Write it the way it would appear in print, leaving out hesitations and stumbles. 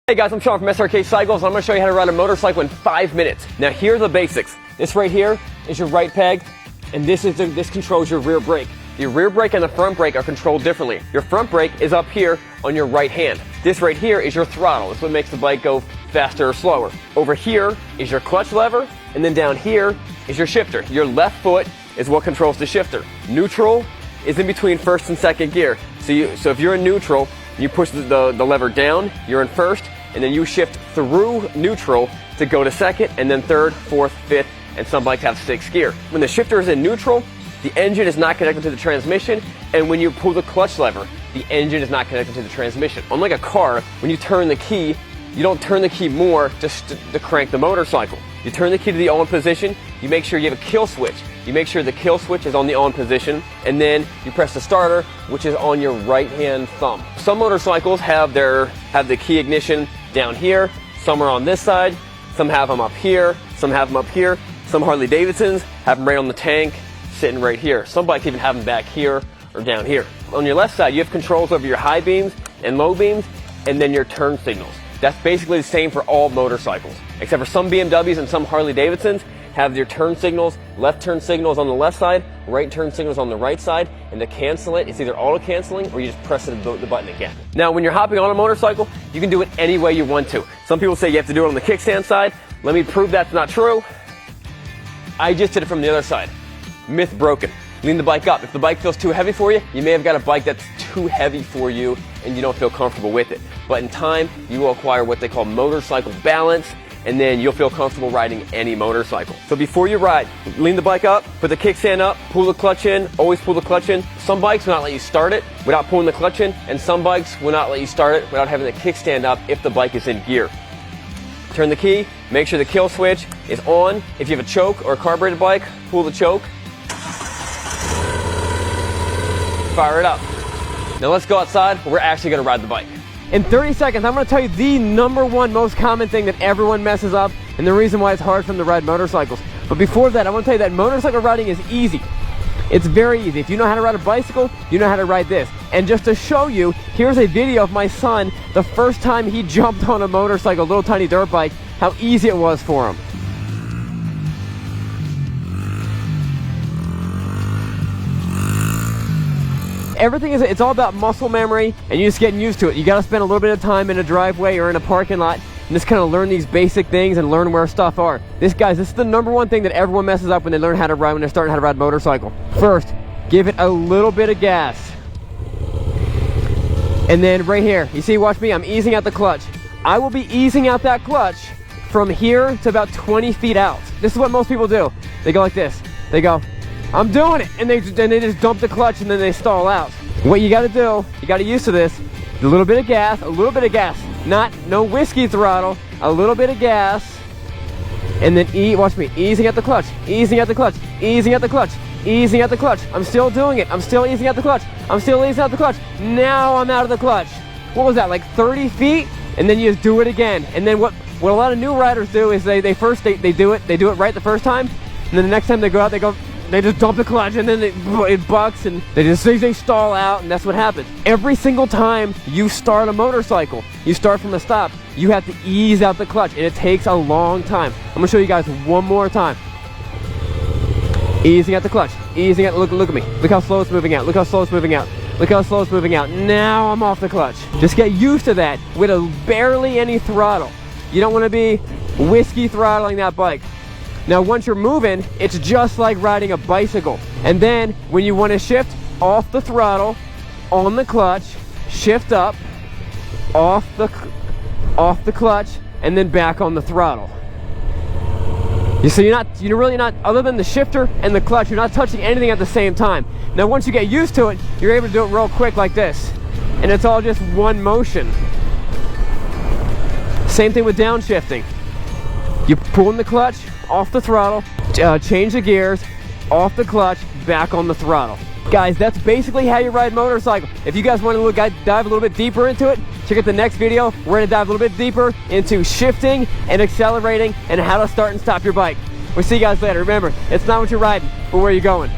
Hey guys, I'm Sean from SRK Cycles. I'm going to show you how to ride a motorcycle in 5 minutes. Now here are the basics. This right here is your right peg, and this controls your rear brake. The rear brake and the front brake are controlled differently. Your front brake is up here on your right hand. This right here is your throttle. It's what makes the bike go faster or slower. Over here is your clutch lever, and then down here is your shifter. Your left foot is what controls the shifter. Neutral is in between first and second gear. So if you're in neutral, you push the lever down, you're in first, and then you shift through neutral to go to second, and then third, fourth, fifth, and some bikes have sixth gear. When the shifter is in neutral, the engine is not connected to the transmission, and when you pull the clutch lever, the engine is not connected to the transmission. Unlike a car, when you turn the key, you don't turn the key more just to crank the motorcycle. You turn the key to the on position, you make sure you have a kill switch. You make sure the kill switch is on the on position, and then you press the starter, which is on your right hand thumb. Some motorcycles have the key ignition down here, some are on this side, some have them up here, some have them up here. Some Harley Davidsons have them right on the tank, sitting right here. Some bikes even have them back here or down here. On your left side, you have controls over your high beams and low beams, and then your turn signals. That's basically the same for all motorcycles, except for some BMWs and some Harley Davidsons have your turn signals, left turn signals on the left side, right turn signals on the right side, and to cancel it, it's either auto canceling or you just press the button again. Now, when you're hopping on a motorcycle, you can do it any way you want to. Some people say you have to do it on the kickstand side. Let me prove that's not true. I just did it from the other side. Myth broken. Lean the bike up. If the bike feels too heavy for you, you may have got a bike that's too heavy for you and you don't feel comfortable with it. But in time, you will acquire what they call motorcycle balance, and then you'll feel comfortable riding any motorcycle. So before you ride, lean the bike up, put the kickstand up, pull the clutch in, always pull the clutch in. Some bikes will not let you start it without pulling the clutch in, and some bikes will not let you start it without having the kickstand up if the bike is in gear. Turn the key, make sure the kill switch is on. If you have a choke or a carbureted bike, pull the choke. Fire it up. Now let's go outside. We're actually gonna ride the bike. In 30 seconds, I'm gonna tell you the #1 most common thing that everyone messes up and the reason why it's hard for them to ride motorcycles. But before that, I wanna tell you that motorcycle riding is easy. It's very easy. If you know how to ride a bicycle, you know how to ride this. And just to show you, here's a video of my son the first time he jumped on a motorcycle, a little tiny dirt bike, how easy it was for him. Everything it's all about muscle memory and you just getting used to it. You gotta spend a little bit of time in a driveway or in a parking lot and just kind of learn these basic things and learn where stuff are. This is the #1 thing that everyone messes up when they learn how to ride, when they're starting how to ride a motorcycle. First, give it a little bit of gas. And then right here, you see, watch me, I'm easing out the clutch. I will be easing out that clutch from here to about 20 feet out. This is what most people do. They go like this. They go, I'm doing it, and they just dump the clutch and then they stall out. What you gotta do, you gotta used to this, a little bit of gas, no whiskey throttle, a little bit of gas, and then watch me, easing out the clutch, easing out the clutch, easing out the clutch, easing out the clutch. I'm still doing it, I'm still easing out the clutch, I'm still easing out the clutch. Now I'm out of the clutch. What was that, like 30 feet? And then you just do it again. And then what a lot of new riders do is they do it right the first time, and then the next time they go out, they just dump the clutch and then it bucks and they stall out, and that's what happens. Every single time you start a motorcycle, you start from the stop, you have to ease out the clutch, and it takes a long time. I'm gonna show you guys one more time. Easing out the clutch, easing out, look at me. Look how slow it's moving out, look how slow it's moving out. Look how slow it's moving out. Now I'm off the clutch. Just get used to that with barely any throttle. You don't wanna be whiskey throttling that bike. Now once you're moving, it's just like riding a bicycle. And then when you want to shift, off the throttle, on the clutch, shift up, off the clutch, and then back on the throttle. You're really not, other than the shifter and the clutch, you're not touching anything at the same time. Now once you get used to it, you're able to do it real quick like this. And it's all just one motion. Same thing with downshifting. You pull in the clutch, off the throttle, change the gears, off the clutch, back on the throttle. Guys, that's basically how you ride a motorcycle. If you guys want to dive a little bit deeper into it, check out the next video. We're going to dive a little bit deeper into shifting and accelerating and how to start and stop your bike. We'll see you guys later. Remember, it's not what you're riding, but where you're going.